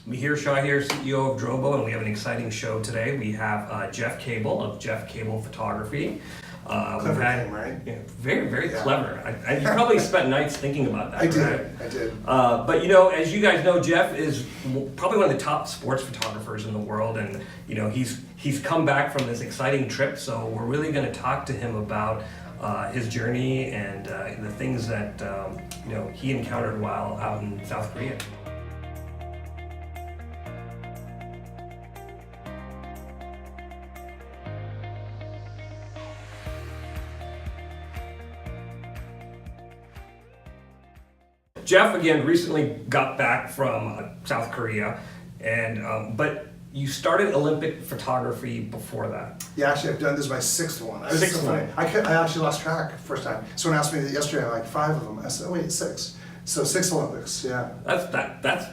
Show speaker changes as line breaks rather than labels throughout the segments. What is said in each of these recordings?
Mihir Shah here, CEO of Drobo, and we have an exciting show today. We have Jeff Cable of Jeff Cable Photography.
Clever name, right?
Yeah, very, very clever. You probably spent nights thinking about that.
I did.
Right?
I did.
But you know, as you guys know, Jeff is probably one of the top sports photographers in the world, and you know, he's come back from this exciting trip. So we're really going to talk to him about his journey and the things that you know he encountered while out in South Korea. Jeff, again, recently got back from South Korea, and but you started Olympic photography before that.
Yeah, actually, I've done this is my sixth one.
Sixth one.
I actually lost track first time. Someone asked me that yesterday. I'm like 5 of them. I said, oh, wait, 6. So 6 Olympics. Yeah.
That's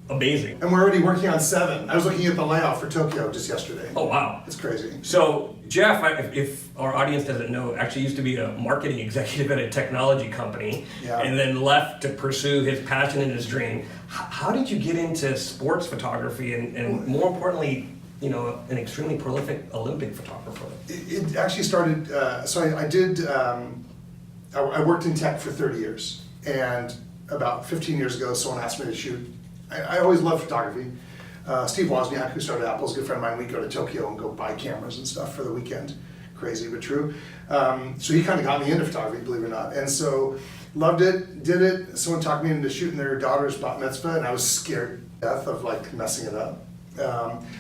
amazing.
And we're already working on 7. I was looking at the layout for Tokyo just yesterday.
Oh wow,
it's crazy.
So Jeff, if our audience doesn't know, actually used to be a marketing executive at a technology company, and then left to pursue his passion and his dream. How did you get into sports photography and more importantly, you know, an extremely prolific Olympic photographer?
It actually started, so I worked in tech for 30 years, and about 15 years ago someone asked me to shoot. I always loved photography. Steve Wozniak, who started Apple, is a good friend of mine. We'd go to Tokyo and go buy cameras and stuff for the weekend. Crazy, but true. So he kind of got me into photography, believe it or not. And so, loved it, did it. Someone talked me into shooting their daughter's bat mitzvah, and I was scared to death of like messing it up.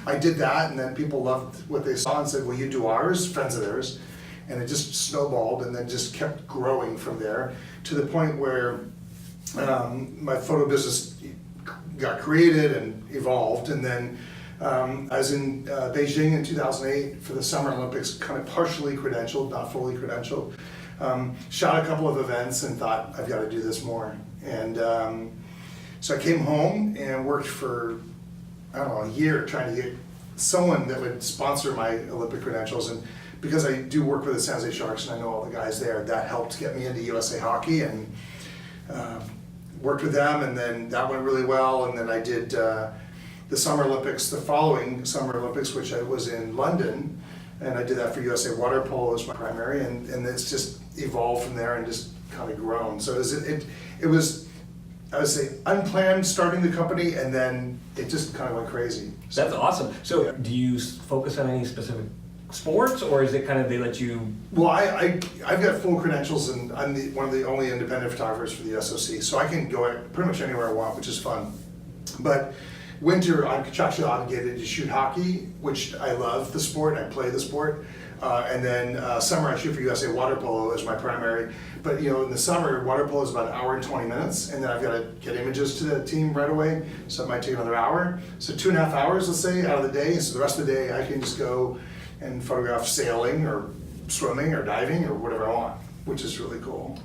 I did that, and then people loved what they saw and said, will you do ours? Friends of theirs. And it just snowballed and then just kept growing from there to the point where my photo business got created and evolved, and then I was in Beijing in 2008 for the Summer Olympics, kind of partially credentialed, not fully credentialed. Shot a couple of events and thought, I've got to do this more. And so I came home and worked for, I don't know, a year trying to get someone that would sponsor my Olympic credentials. And because I do work with the San Jose Sharks and I know all the guys there, that helped get me into USA Hockey, and worked with them, and then that went really well. And then I did the Summer Olympics, the following Summer Olympics, which I was in London, and I did that for USA Water Polo as my primary, and it's just evolved from there and just kind of grown. So it was, I would say, unplanned starting the company, and then it just kind of went crazy. So,
that's awesome. So do you focus on any specific sports, or is it kind of they let you?
Well, I've got full credentials, and I'm one of the only independent photographers for the SOC, so I can go pretty much anywhere I want, which is fun. But winter, I'm contractually obligated to shoot hockey, which I love the sport, I play the sport. And then summer, I shoot for USA Water Polo as my primary. But you know, in the summer, water polo is about 1 hour and 20 minutes, and then I've got to get images to the team right away, so it might take another hour. So 2.5 hours, let's say, out of the day. So the rest of the day, I can just go and photograph sailing or swimming or diving or whatever I want, which is really cool.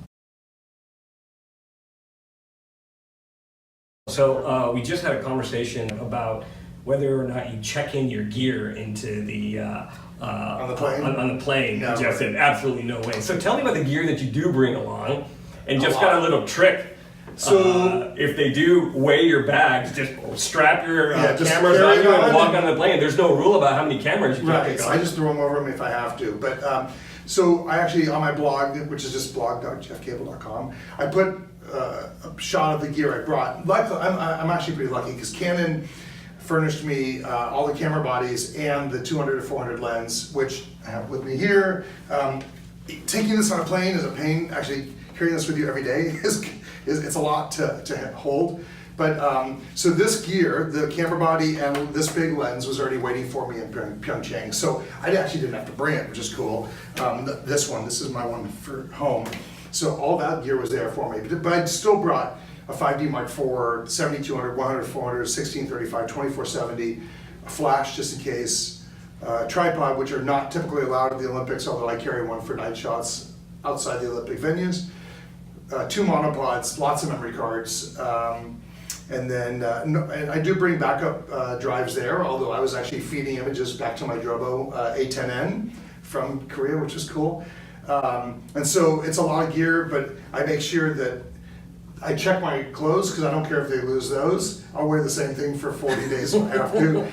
So we just had a conversation about whether or not you check in your gear into the
on the plane.
On the plane.
No,
Jeff said absolutely no way. So tell me about the gear that you do bring along, and just got a little trick.
So
if they do weigh your bags, just strap your
just
cameras on you and walk on the plane. There's no rule about how many cameras you can take on.
I just throw them over me if I have to. But so I actually, on my blog, which is just blog.jeffcable.com, I put a shot of the gear I brought. Luckily, I'm actually pretty lucky because Canon furnished me all the camera bodies and the 200 to 400 lens, which I have with me here. Taking this on a plane is a pain. Actually, carrying this with you every day it's a lot to hold. But so this gear, the camera body and this big lens was already waiting for me in PyeongChang. So I actually didn't have to bring it, which is cool. This is my one for home. So all that gear was there for me. But I still brought a 5D Mark IV, 7200, 100, 400, 1635, 2470, a flash just in case, tripod, which are not typically allowed at the Olympics, although I carry one for night shots outside the Olympic venues. 2 monopods, lots of memory cards, and then and I do bring backup drives there, although I was actually feeding images back to my Drobo A10N from Korea, which is cool. And so it's a lot of gear, but I make sure that I check my clothes because I don't care if they lose those. I'll wear the same thing for 40 days if I have to.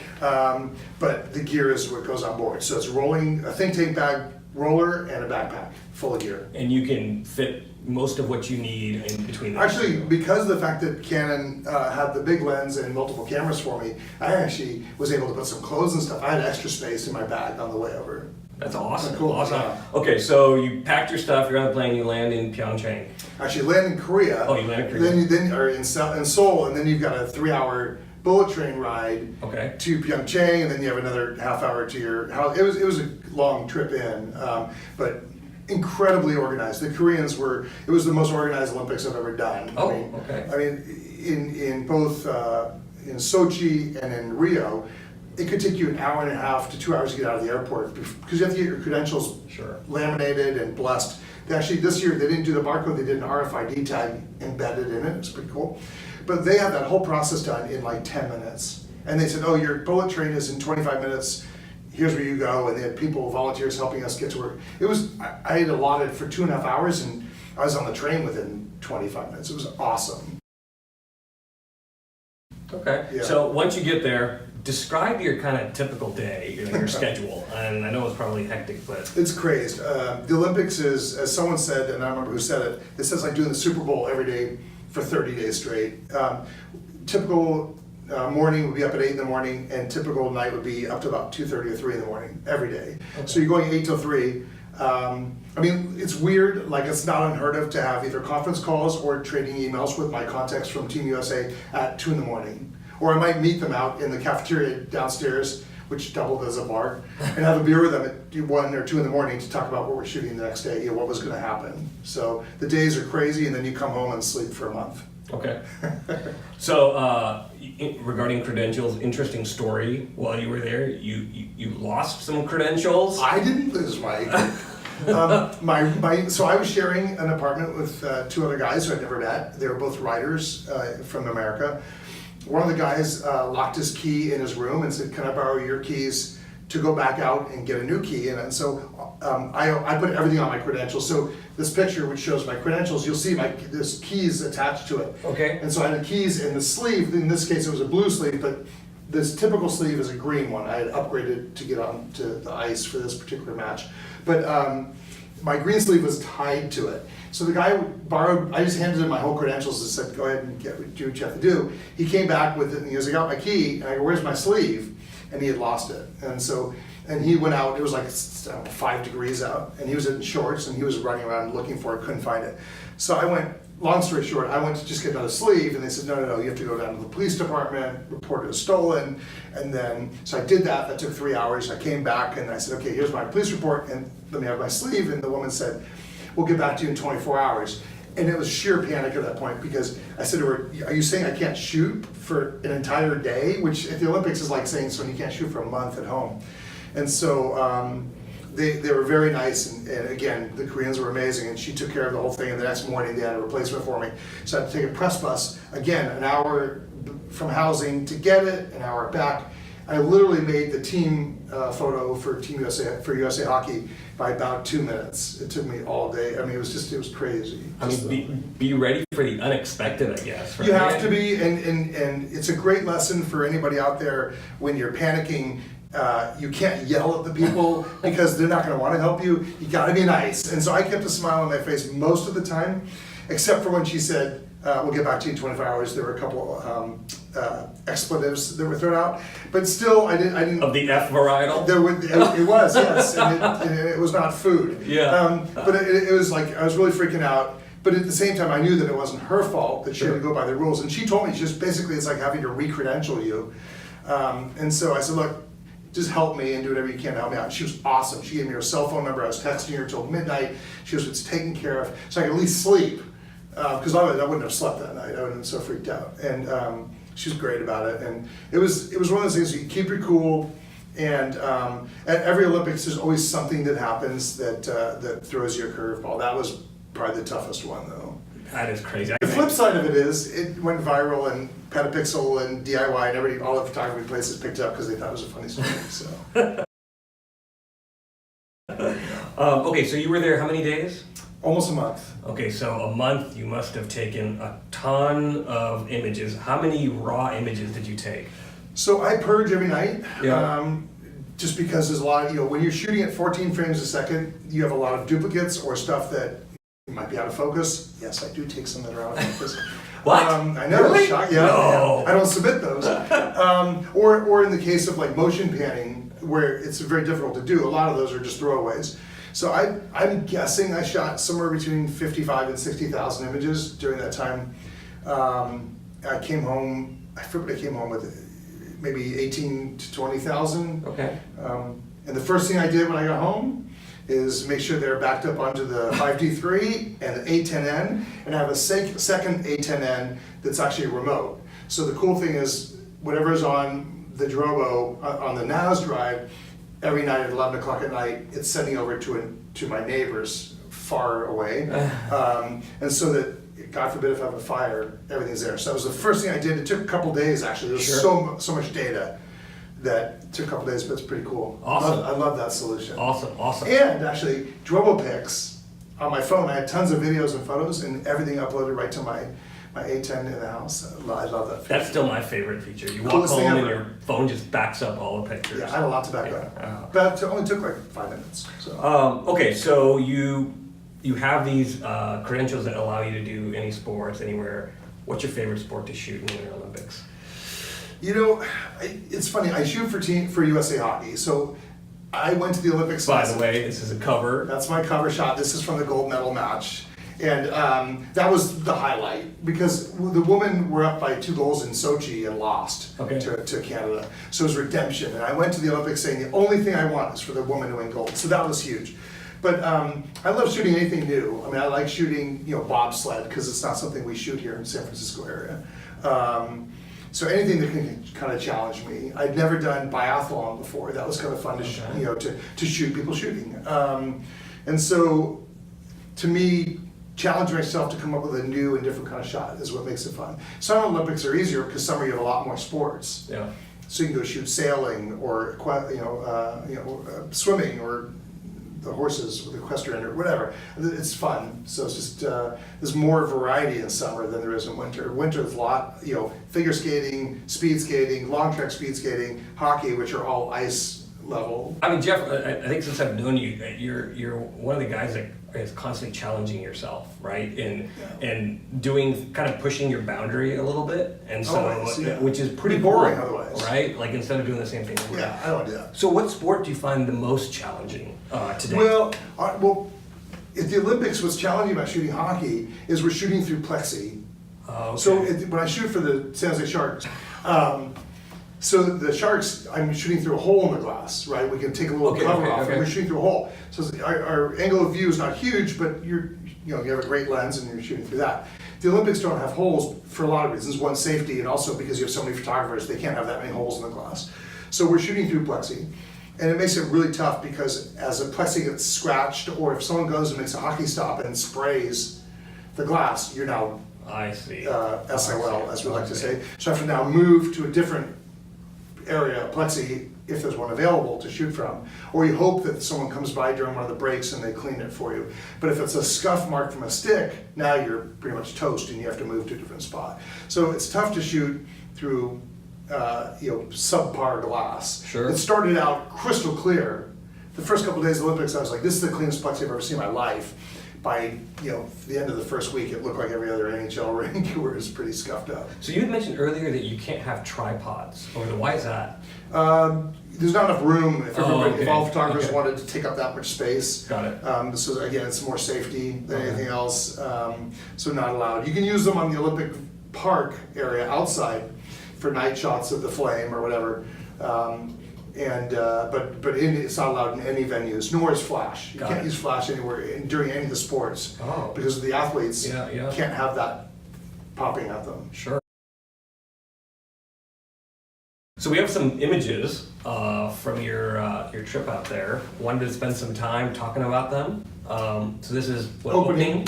But the gear is what goes on board. So it's a think tank bag roller and a backpack full of gear.
And you can fit most of what you need in between them.
Actually, because of the fact that Canon had the big lens and multiple cameras for me, I actually was able to put some clothes and stuff. I had extra space in my bag on the way over.
That's awesome.
Cool.
Awesome.
Yeah.
Okay, so you packed your stuff, you're on the plane, you land in PyeongChang.
Actually, land in Korea.
Oh, you land in Korea.
Then or in Seoul, and then you've got a 3-hour bullet train ride
Okay.
to PyeongChang, and then you have another half hour to your house. It was a long trip in, but incredibly organized. The Koreans it was the most organized Olympics I've ever done.
Oh,
okay. I mean, in both in Sochi and in Rio, it could take you an hour and a half to 2 hours to get out of the airport because you have to get your credentials laminated and blessed. Actually, this year they didn't do the barcode, they did an RFID tag embedded in it. It's pretty cool. But they had that whole process done in like 10 minutes. And they said, oh, your bullet train is in 25 minutes. Here's where you go. And they had volunteers helping us get to work. I had allotted for 2.5 hours and I was on the train within 25 minutes. It was awesome.
Okay.
Yeah.
So once you get there, describe your kind of typical day, your schedule. And I know it's probably hectic, but
It's crazed. The Olympics is, as someone said, and I don't remember who said it, it says like doing the Super Bowl every day for 30 days straight. Typical morning would be up at 8 in the morning, and typical night would be up to about 2:30 or 3 in the morning every day.
Okay.
So you're going 8 till 3. I mean, it's weird, like it's not unheard of to have either conference calls or trading emails with my contacts from Team USA at 2 in the morning. Or I might meet them out in the cafeteria downstairs, which doubled as a bar, and have a beer with them at 1 or 2 in the morning to talk about what we're shooting the next day, what was gonna happen. So the days are crazy, and then you come home and sleep for a month.
okay. So regarding credentials, interesting story. While you were there, you lost some credentials.
I didn't lose so I was sharing an apartment with 2 other guys who I'd never met. They were both writers from America. One of the guys locked his key in his room and said, "Can I borrow your keys to go back out and get a new key?" And so I put everything on my credentials. So this picture, which shows my credentials, you'll see there's keys attached to it.
Okay.
And so I had the keys in the sleeve. In this case, it was a blue sleeve, but this typical sleeve is a green one. I had upgraded to get onto the ice for this particular match. But my green sleeve was tied to it. So the guy borrowed, I just handed him my whole credentials and said, "Go ahead and do what you have to do." He came back with it and he goes, "I got my key." And I go, "Where's my sleeve?" And he had lost it. And he went out, it was like, I don't know, 5 degrees out, and he was in shorts and he was running around looking for it, couldn't find it. So I went, long story short, I went to just get another sleeve, and they said, no, you have to go down to the police department, report it as stolen. And then, so I did that took 3 hours. I came back and I said, "Okay, here's my police report, and let me have my sleeve." And the woman said, "We'll get back to you in 24 hours. And it was sheer panic at that point, because I said to her, "Are you saying I can't shoot for an entire day?" Which at the Olympics is like saying, "So you can't shoot for a month at home." And so they were very nice, and again, the Koreans were amazing, and she took care of the whole thing, and the next morning they had a replacement for me. So I had to take a press bus, again, an hour from housing to get it, an hour back. I literally made the team photo for Team USA, for USA Hockey, by about 2 minutes. It took me all day. I mean, it was crazy.
I mean, be ready for the unexpected, I guess. Right?
You have to be, and it's a great lesson for anybody out there when you're panicking. You can't yell at the people because they're not going to want to help you. You got to be nice. And so I kept a smile on my face most of the time, except for when she said, "We'll get back to you in 24 hours. There were a couple expletives that were thrown out, but still, I didn't.
Of the F varietal.
It was, yes, and it was not food.
Yeah.
But it was like I was really freaking out. But at the same time, I knew that it wasn't her fault, that she had to go by the rules. And she told me, just basically, it's like having to re-credential you. And so I said, "Look, just help me and do whatever you can to help me out." And she was awesome. She gave me her cell phone number. I was texting her till midnight. She was, "It's taken care of," so I could at least sleep. Because otherwise I wouldn't have slept that night. I would have been so freaked out. And she was great about it. And it was one of those things you keep your cool. And at every Olympics, there's always something that happens that throws you a curveball. That was probably the toughest one, though.
That is crazy.
The flip side of it is, it went viral, and Petapixel and DIY and all the photography places picked it up because they thought it was a funny story. So.
Okay, so you were there how many days?
Almost a month.
Okay, so a month you must have taken a ton of images. How many raw images did you take?
So I purge every night.
Yeah.
Just because there's a lot of, when you're shooting at 14 frames a second, you have a lot of duplicates or stuff that might be out of focus. Yes, I do take some that are out of focus.
What?
I know.
Really?
Yeah,
No.
I don't submit those. Or in the case of like motion panning, where it's very difficult to do, a lot of those are just throwaways. So I'm guessing I shot somewhere between 55 and 60,000 images during that time. I came home, I forget what I came home with, maybe 18 to 20,000.
Okay.
And the first thing I did when I got home is make sure they're backed up onto the 5D3 and the A10N, and I have a second A10N that's actually remote. So the cool thing is, whatever's on the Drobo, on the NAS drive, every night at 11 o'clock at night, it's sending over to my neighbors far away. And so that, God forbid if I have a fire, everything's there. So that was the first thing I did. It took a couple days actually. There's
Sure.
so much data that it took a couple days, but it's pretty cool.
Awesome.
I love that solution.
Awesome.
And actually, Drobo pics on my phone. I had tons of videos and photos, and everything uploaded right to my A10 in the house. I love that feature.
That's still my favorite feature. You walk
Coolest thing
home and
ever.
your phone just backs up all the pictures.
Yeah, I had a lot to back up. But it only took like 5 minutes. So.
Okay, so you have these credentials that allow you to do any sports, anywhere. What's your favorite sport to shoot in the Winter Olympics?
It's funny. I shoot for USA Hockey. So I went to the Olympics.
By the way, this is a cover.
That's my cover shot. This is from the gold medal match. And that was the highlight because the women were up by 2 goals in Sochi and lost to Canada. So it was redemption. And I went to the Olympics saying the only thing I want is for the woman to win gold. So that was huge. But I love shooting anything new. I mean, I like shooting, bobsled because it's not something we shoot here in San Francisco area. So anything that can kind of challenge me. I'd never done biathlon before. That was kind of fun to shoot people shooting. And so, to me, challenge myself to come up with a new and different kind of shot is what makes it fun. Summer Olympics are easier because summer you have a lot more sports.
Yeah.
So you can go shoot sailing or swimming or the horses with equestrian or whatever. It's fun. So it's just there's more variety in summer than there is in winter. Winter there's a lot, figure skating, speed skating, long track speed skating, hockey, which are all ice level.
I mean, Jeff, I think since I've known you, you're one of the guys that is constantly challenging yourself, right? And doing, kind of pushing your boundary a little bit. And so,
Always, yeah.
which is pretty
boring
cool,
otherwise.
right? Like instead of doing the same thing over.
Yeah, I don't do that.
So what sport do you find the most challenging today?
Well, at the Olympics, what's challenging about shooting hockey is we're shooting through plexi.
Okay.
So when I shoot for the San Jose Sharks, so the Sharks, I'm shooting through a hole in the glass, right? We can take a little cover off, and we're shooting through a hole. So our angle of view is not huge, but you have a great lens, and you're shooting through that. The Olympics don't have holes for a lot of reasons. One, safety, and also because you have so many photographers, they can't have that many holes in the glass. So we're shooting through plexi, and it makes it really tough because as a plexi gets scratched, or if someone goes and makes a hockey stop and sprays the glass, you're now
I see.
SOL, as we like to say. So I have to now move to a different area, plexi, if there's one available to shoot from. Or you hope that someone comes by during one of the breaks and they clean it for you. But if it's a scuff mark from a stick, now you're pretty much toast and you have to move to a different spot. So it's tough to shoot through subpar glass.
Sure.
It started out crystal clear. The first couple of days of the Olympics, I was like, this is the cleanest plexi I've ever seen in my life. By the end of the first week, it looked like every other NHL rink where it was pretty scuffed up.
So you had mentioned earlier that you can't have tripods. Why is that?
There's not enough room if
okay.
if all photographers
Okay.
wanted to take up that much space.
Got it.
So again, it's more safety than anything else. So not allowed. You can use them on the Olympic Park area outside for night shots of the flame or whatever. But it's not allowed in any venues, nor is flash. You can't use flash anywhere during any of the sports because the athletes can't have that popping at them.
Sure. So we have some images from your trip out there. Wanted to spend some time talking about them. So this is what, opening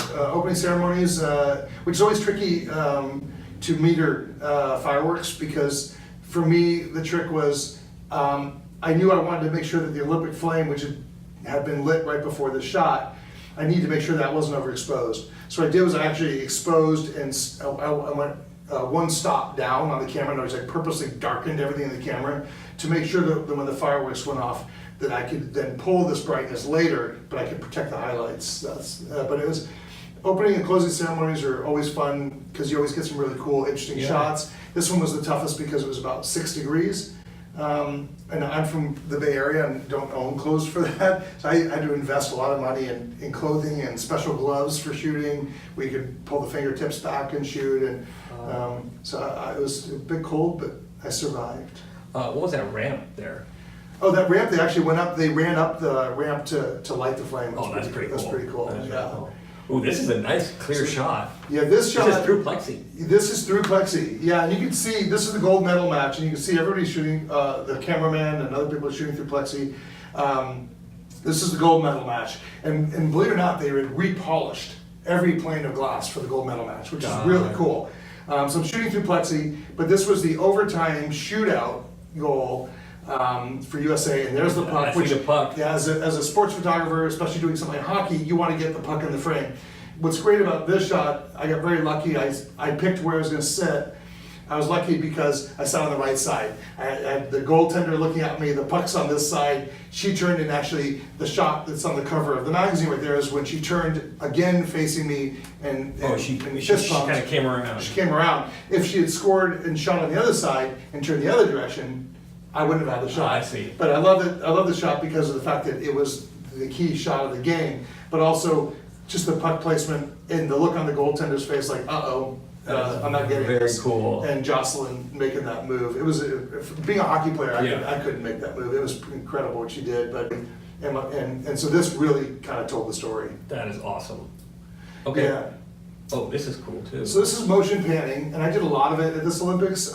ceremonies, which is always tricky to meter fireworks because for me the trick was I knew I wanted to make sure that the Olympic flame, which had been lit right before the shot, I need to make sure that wasn't overexposed. So what I did was I actually exposed and I went one stop down on the camera. In other words, I purposely darkened everything in the camera to make sure that when the fireworks went off, that I could then pull this brightness later, but I could protect the highlights. But it was, opening and closing ceremonies are always fun because you always get some really cool, interesting shots. This one was the toughest because it was about 6 degrees. And I'm from the Bay Area and don't own clothes for that. So I had to invest a lot of money in clothing and special gloves for shooting. We could pull the fingertips back and shoot. And it was a bit cold, but I survived.
What was that ramp there?
Oh, that ramp, they actually went up, they ran up the ramp to light the flame.
Oh, that's pretty cool.
That's pretty cool, yeah.
Ooh, this is a nice, clear shot.
Yeah, this shot.
This is through plexi.
This is through plexi, yeah, and you can see, this is the gold medal match, and you can see everybody shooting, the cameraman and other people shooting through plexi. This is the gold medal match, and believe it or not, they had repolished every plane of glass for the gold medal match, which is really cool. So I'm shooting through plexi, but this was the overtime shootout goal for USA, and there's the puck.
I see the puck.
Yeah, as a sports photographer, especially doing something like hockey, you want to get the puck in the frame. What's great about this shot, I got very lucky. I picked where I was going to sit. I was lucky because I sat on the right side. I had the goaltender looking at me, the puck's on this side. She turned, and actually the shot that's on the cover of the magazine right there is when she turned again facing me and
she
fist bumped.
kind of came around.
She came around. If she had scored and shot on the other side and turned the other direction, I wouldn't have had the shot.
I see.
But I love it. I love the shot because of the fact that it was the key shot of the game, but also just the puck placement and the look on the goaltender's face, like, I'm not getting
very
this.
cool.
And Jocelyn making that move. It was being a hockey player.
Yeah.
I couldn't make that move. It was incredible what she did. But and so this really kind of told the story.
That is awesome. Okay.
Yeah.
Oh, this is cool too.
So this is motion panning, and I did a lot of it at this Olympics.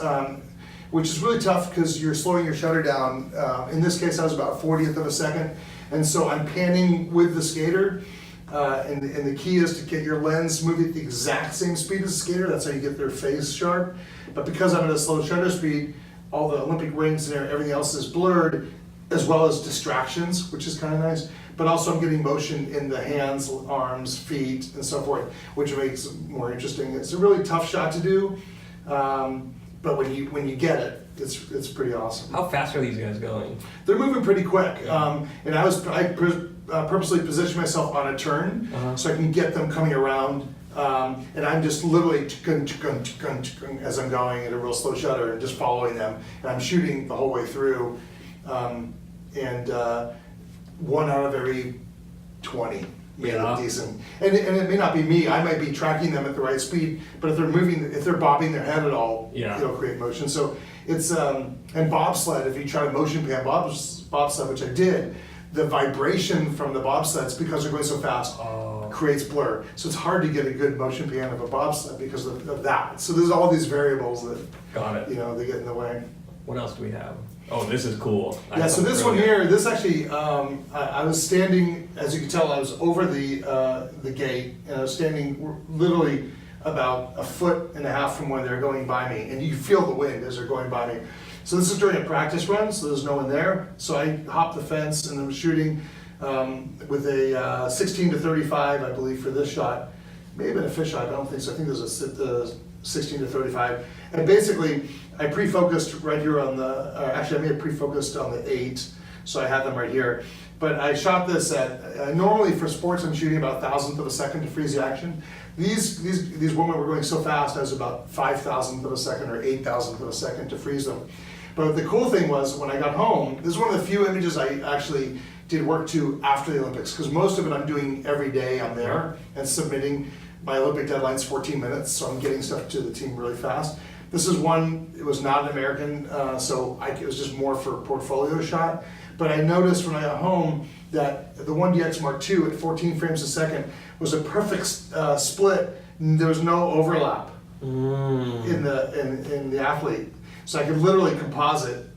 Which is really tough because you're slowing your shutter down. In this case, I was about 40th of a second. And so I'm panning with the skater. And the key is to get your lens moving at the exact same speed as the skater. That's how you get their face sharp. But because I'm at a slow shutter speed, all the Olympic rings and everything else is blurred, as well as distractions, which is kind of nice. But also I'm getting motion in the hands, arms, feet, and so forth, which makes it more interesting. It's a really tough shot to do. But when you get it, it's pretty awesome.
How fast are these guys going?
They're moving pretty quick, and I purposely positioned myself on a turn so I can get them coming around, and I'm just literally as I'm going at a real slow shutter and just following them, and I'm shooting the whole way through, and 1 out of every 20. Yeah, decent. And it may not be me, I might be tracking them at the right speed, but if they're bobbing their head at all, it'll create motion. So it's, and bobsled, if you try to motion pan bobsled, which I did, the vibration from the bobsleds, because they're going so fast, creates blur. So it's hard to get a good motion pan of a bobsled because of that. So there's all these variables that, they get in the way.
What else do we have? Oh, this is cool.
Yeah, so this one here, this actually, I was standing, as you can tell, I was over the gate, and I was standing literally about 1.5 feet from where they're going by me, and you feel the wind as they're going by me. So this is during a practice run, so there's no one there. So I hopped the fence and I'm shooting with a 16-35, I believe, for this shot. May have been a fisheye, I don't think so. I think there's a 16-35. And basically, I pre-focused right here on actually I may have pre-focused on the 8, so I have them right here. But I shot this at, normally for sports I'm shooting about 1,000th of a second to freeze the action. These women were going so fast, I was about 5,000th of a second or 8,000th of a second to freeze them. But the cool thing was, when I got home, this is one of the few images I actually did work to after the Olympics, because most of it I'm doing every day. I'm there and submitting. My Olympic deadline's 14 minutes, so I'm getting stuff to the team really fast. This is one, it was not an American, so it was just more for portfolio shot. But I noticed when I got home that the 1DX Mark II at 14 frames a second was a perfect split. There was no overlap in the athlete. So I could literally composite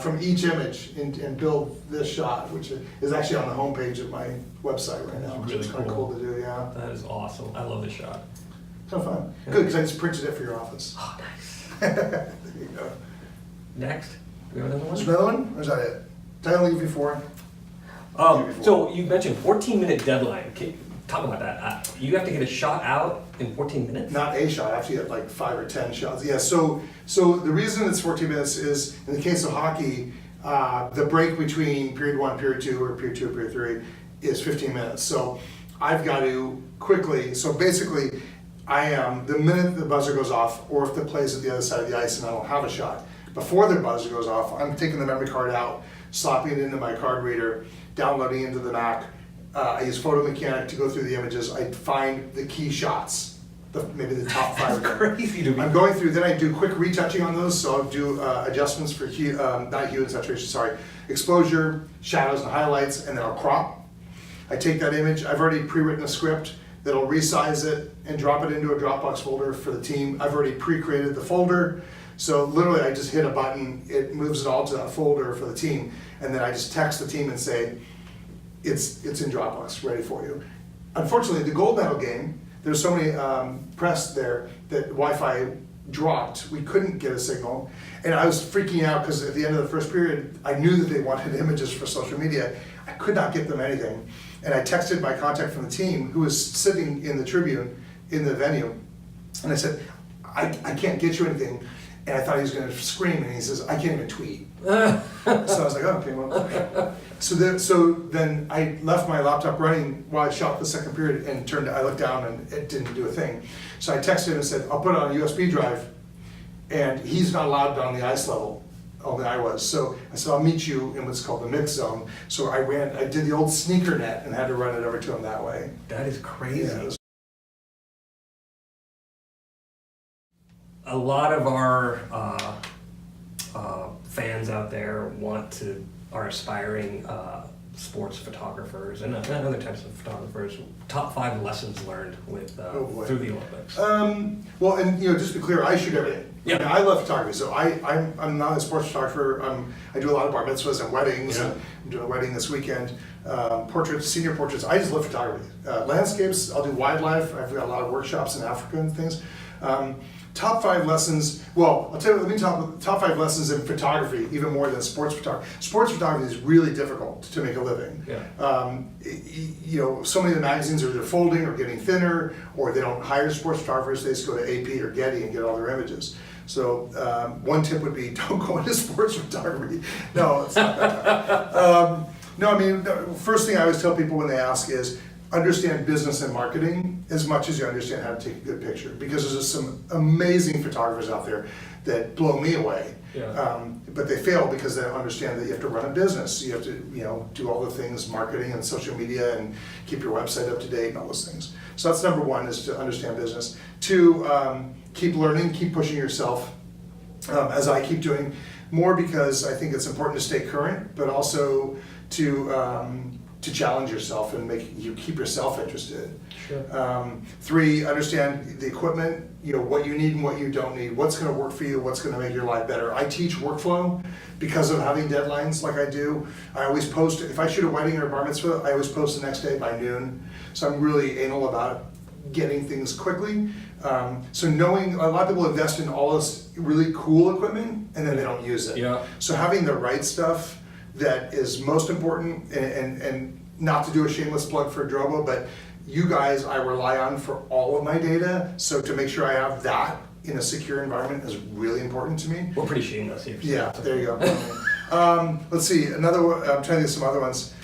from each image and build this shot, which is actually on the homepage of my website right now.
Really
it's kind of cool to do, yeah.
That is awesome. I love this shot.
Kind of fun. Good, because I just printed it for your office.
Oh, nice.
There you go.
Next, we have another one?
There's another one, or is that it? Did I leave before?
So you mentioned 14-minute deadline. talk about that. You have to get a shot out in 14 minutes?
Not a shot, I have to get like 5 or 10 shots. Yeah, so the reason it's 14 minutes is, in the case of hockey, the break between period 1, period 2, or period 2, period 3 is 15 minutes. So I've got to quickly, so basically, the minute the buzzer goes off, or if the play's at the other side of the ice and I don't have a shot, before the buzzer goes off, I'm taking the memory card out, slapping it into my card reader, downloading into the Mac. I use Photo Mechanic to go through the images. I find the key shots, maybe the top 5 of them.
Crazy to me.
I'm going through, then I do quick retouching on those, so I'll do adjustments for hue, not hue and saturation, sorry, exposure, shadows and highlights, and then I'll crop. I take that image, I've already pre-written a script that'll resize it and drop it into a Dropbox folder for the team. I've already pre-created the folder, so literally I just hit a button, it moves it all to that folder for the team, and then I just text the team and say, it's in Dropbox, ready for you. Unfortunately, the gold medal game, there's so many press there that Wi-Fi dropped. We couldn't get a signal. And I was freaking out because at the end of the first period, I knew that they wanted images for social media. I could not get them anything. And I texted my contact from the team who was sitting in the tribune in the venue. And I said, I can't get you anything. And I thought he was going to scream, and he says, I can't even tweet. So I was like, oh, okay, well. So then I left my laptop running while I shot the second period and I looked down and it didn't do a thing. So I texted him and said, I'll put it on a USB drive, and he's not allowed on the ice level. Only I was. So I said, I'll meet you in what's called the mix zone. So I did the old sneaker net and had to run it over to him that way.
That is crazy.
Yeah,
a lot of our fans out there are aspiring sports photographers and other types of photographers. Top 5 lessons learned with through the Olympics.
Well, and just to be clear, I shoot everything.
Yeah.
I mean, I love photography, so I'm not a sports photographer. I do a lot of bar mitzvahs and weddings.
Yeah.
And I'm doing a wedding this weekend. Portraits, senior portraits. I just love photography. Landscapes. I'll do wildlife. I've got a lot of workshops in Africa and things. Top 5 lessons, well, I'll tell you, let me top 5 lessons in photography, even more than sports photography. Sports photography is really difficult to make a living.
Yeah.
So many of the magazines are either folding or getting thinner, or they don't hire sports photographers, they just go to AP or Getty and get all their images. So one tip would be, don't go into sports photography. No, it's not that. No, I mean, the first thing I always tell people when they ask is, understand business and marketing as much as you understand how to take a good picture, because there's just some amazing photographers out there that blow me away.
Yeah.
But they fail because they don't understand that you have to run a business. You have to, do all the things, marketing and social media, and keep your website up to date and all those things. So that's number 1, is to understand business. 2, keep learning, keep pushing yourself, as I keep doing more, because I think it's important to stay current, but also to challenge yourself and keep yourself interested.
Sure.
3, understand the equipment, what you need and what you don't need, what's going to work for you, what's going to make your life better. I teach workflow because of having deadlines like I do. I always post, if I shoot a wedding or a bar mitzvah, I always post the next day by noon. So I'm really anal about getting things quickly. So knowing, a lot of people invest in all this really cool equipment and then they don't use it.
Yeah.
So having the right stuff that is most important, and not to do a shameless plug for Drobo, but you guys I rely on for all of my data, so to make sure I have that in a secure environment is really important to me.
We're pretty shameless here.
Yeah, there you go. Let's see, another one, I'm trying to think of some other ones.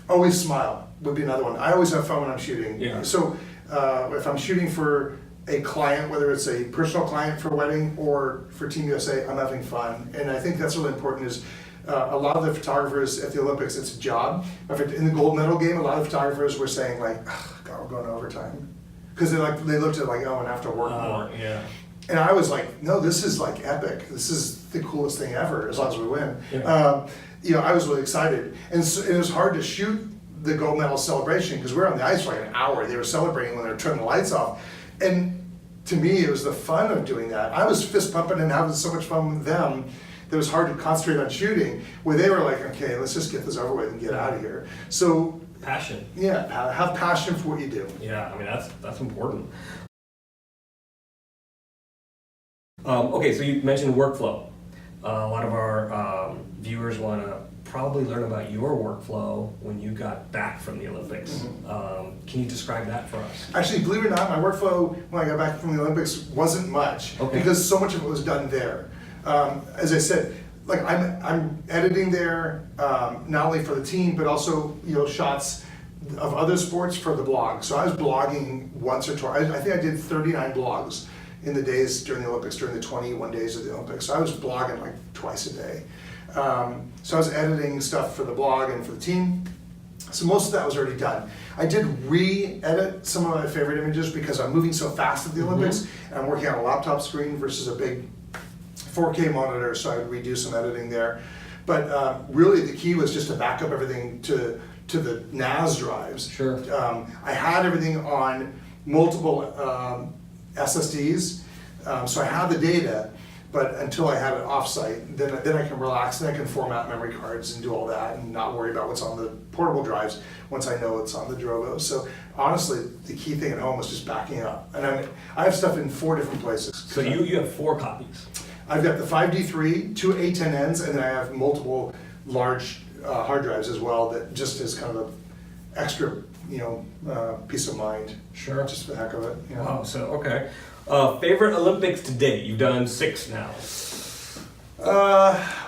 Always smile would be another one. I always have fun when I'm shooting.
Yeah.
So if I'm shooting for a client, whether it's a personal client for a wedding or for Team USA, I'm having fun. And I think that's really important, is a lot of the photographers at the Olympics, it's a job. In the gold medal game, a lot of photographers were saying like, oh, God, we're going to overtime. Because they looked at it like, oh, and I have to work more.
Yeah.
And I was like, no, this is like epic. This is the coolest thing ever, as long as we win.
Yeah.
I was really excited. And so it was hard to shoot the gold medal celebration because we were on the ice for like an hour. They were celebrating when they were turning the lights off. And to me, it was the fun of doing that. I was fist pumping and having so much fun with them that it was hard to concentrate on shooting, where they were like, okay, let's just get this over with and get out of here. So
Passion.
yeah, have passion for what you do.
Yeah, I mean, that's important. Okay, so you mentioned workflow. A lot of our viewers want to probably learn about your workflow when you got back from the Olympics. Can you describe that for us?
Actually, believe it or not, my workflow when I got back from the Olympics wasn't much because so much of it was done there. As I said, like I'm editing there not only for the team but also shots of other sports for the blog. So I was blogging once or twice. I think I did 39 blogs in the days during the Olympics, during the 21 days of the Olympics. So I was blogging like twice a day. So I was editing stuff for the blog and for the team. So most of that was already done. I did re-edit some of my favorite images because I'm moving so fast at the Olympics and I'm working on a laptop screen versus a big 4K monitor, so I would redo some editing there. But really the key was just to back up everything to the NAS drives.
Sure.
I had everything on multiple SSDs, so I had the data, but until I had it offsite, then I can relax and I can format memory cards and do all that and not worry about what's on the portable drives once I know it's on the Drobo. So honestly, the key thing at home was just backing up. And I have stuff in 4 different places.
So you have 4 copies.
I've got the 5D3, 2 A10Ns, and then I have multiple large hard drives as well that just is kind of an extra, peace of mind.
Sure.
Just for the heck of it.
Wow, so okay. Favorite Olympics to date? You've done 6 now.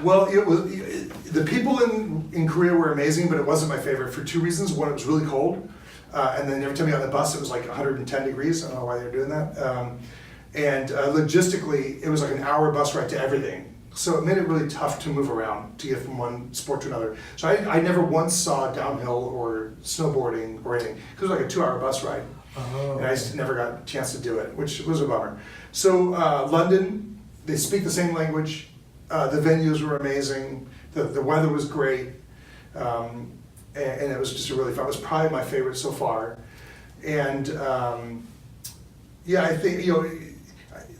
Well, the people in Korea were amazing, but it wasn't my favorite for 2 reasons. One, it was really cold, and then every time you got on the bus, it was like 110 degrees. I don't know why they were doing that. And logistically, it was like an hour bus ride to everything. So it made it really tough to move around to get from one sport to another. So I never once saw downhill or snowboarding or anything, because it was like a 2-hour bus ride.
Oh.
And I just never got a chance to do it, which was a bummer. So London, they speak the same language. The venues were amazing. The weather was great. And it was just a really fun. It was probably my favorite so far. And I think,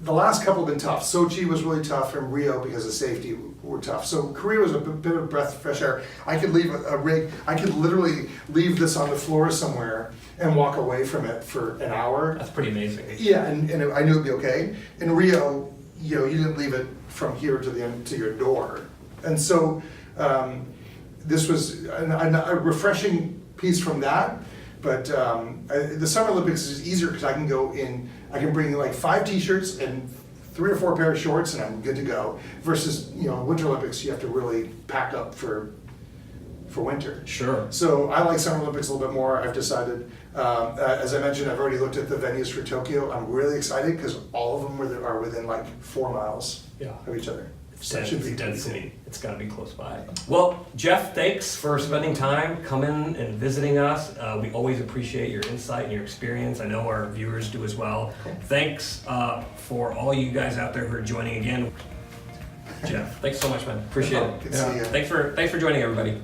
the last couple have been tough. Sochi was really tough, and Rio, because of safety, were tough. So Korea was a bit of a breath of fresh air. I could leave a rig, I could literally leave this on the floor somewhere and walk away from it for an hour.
That's pretty amazing.
Yeah, and I knew it'd be okay. In Rio, you didn't leave it from here to the end to your door. And so this was a refreshing piece from that. But the Summer Olympics is easier because I can go in, I can bring like 5 t-shirts and 3 or 4 pair of shorts and I'm good to go. Versus, Winter Olympics, you have to really pack up for winter.
Sure.
So I like Summer Olympics a little bit more. I've decided, as I mentioned, I've already looked at the venues for Tokyo. I'm really excited because all of them are within like 4 miles of each other. So it should be
dead
pretty
city. It's got to be close by. Well, Jeff, thanks for spending time coming and visiting us. We always appreciate your insight and your experience. I know our viewers do as well. Thanks for all you guys out there who are joining again. Jeff, thanks so much, man. Appreciate it.
Good to see you.
Thanks for joining, everybody.